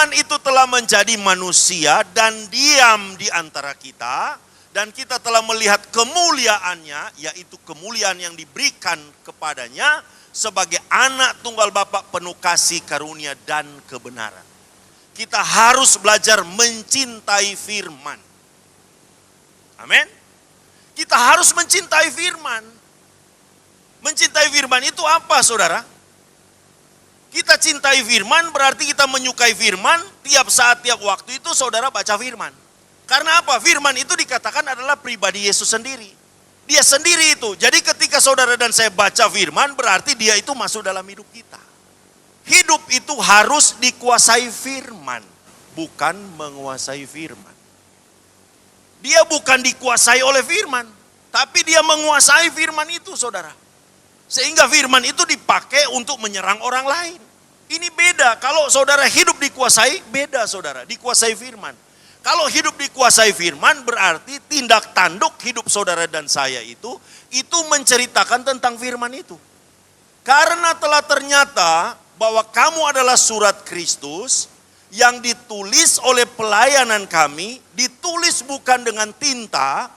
firman itu telah menjadi manusia dan diam di antara kita. Dan kita telah melihat kemuliaannya, yaitu kemuliaan yang diberikan kepadanya sebagai anak tunggal Bapa penuh kasih karunia dan kebenaran. Kita harus belajar mencintai firman. Amin. Kita harus mencintai firman. Mencintai firman itu apa, saudara? Kita cintai firman berarti kita menyukai firman. Tiap saat, tiap waktu itu saudara baca firman. Karena apa? Firman itu dikatakan adalah pribadi Yesus sendiri. Dia sendiri itu. Jadi ketika saudara dan saya baca firman, berarti dia itu masuk dalam hidup kita. Hidup itu harus dikuasai firman, bukan menguasai firman. Dia bukan dikuasai oleh firman, tapi dia menguasai firman itu, saudara. Sehingga firman itu dipakai untuk menyerang orang lain. Ini beda. Kalau saudara hidup dikuasai, beda saudara. Dikuasai firman. Kalau hidup dikuasai firman berarti tindak tanduk hidup saudara dan saya itu menceritakan tentang firman itu. Karena telah ternyata bahwa kamu adalah surat Kristus yang ditulis oleh pelayanan kami, ditulis bukan dengan tinta,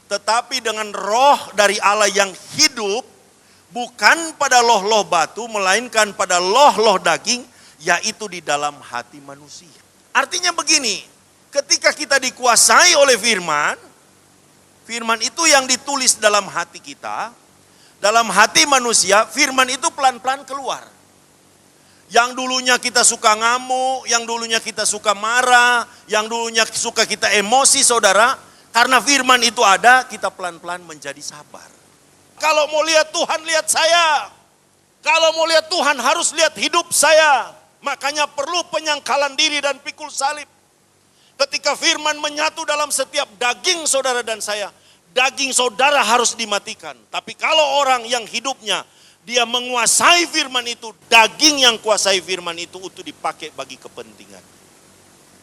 tetapi dengan roh dari Allah yang hidup, bukan pada loh-loh batu, melainkan pada loh-loh daging, yaitu di dalam hati manusia. Artinya begini, ketika kita dikuasai oleh firman, firman itu yang ditulis dalam hati kita, dalam hati manusia, firman itu pelan-pelan keluar. Yang dulunya kita suka ngamuk, yang dulunya kita suka marah, yang dulunya suka kita emosi saudara, karena firman itu ada, kita pelan-pelan menjadi sabar. Kalau mau lihat Tuhan, lihat saya. Kalau mau lihat Tuhan, harus lihat hidup saya. Makanya perlu penyangkalan diri dan pikul salib. Ketika firman menyatu dalam setiap daging saudara dan saya, daging saudara harus dimatikan. Tapi kalau orang yang hidupnya, dia menguasai firman itu, daging yang kuasai firman itu untuk dipakai bagi kepentingan.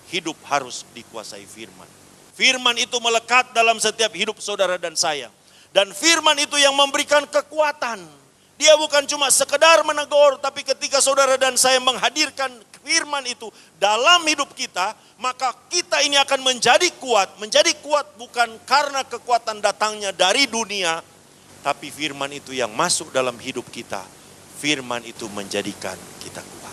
Hidup harus dikuasai firman. Firman itu melekat dalam setiap hidup saudara dan saya. Dan firman itu yang memberikan kekuatan. Dia bukan cuma sekedar menegur, tapi ketika saudara dan saya menghadirkan firman itu dalam hidup kita, maka kita ini akan menjadi kuat. Menjadi kuat bukan karena kekuatan datangnya dari dunia, tapi firman itu yang masuk dalam hidup kita. Firman itu menjadikan kita kuat.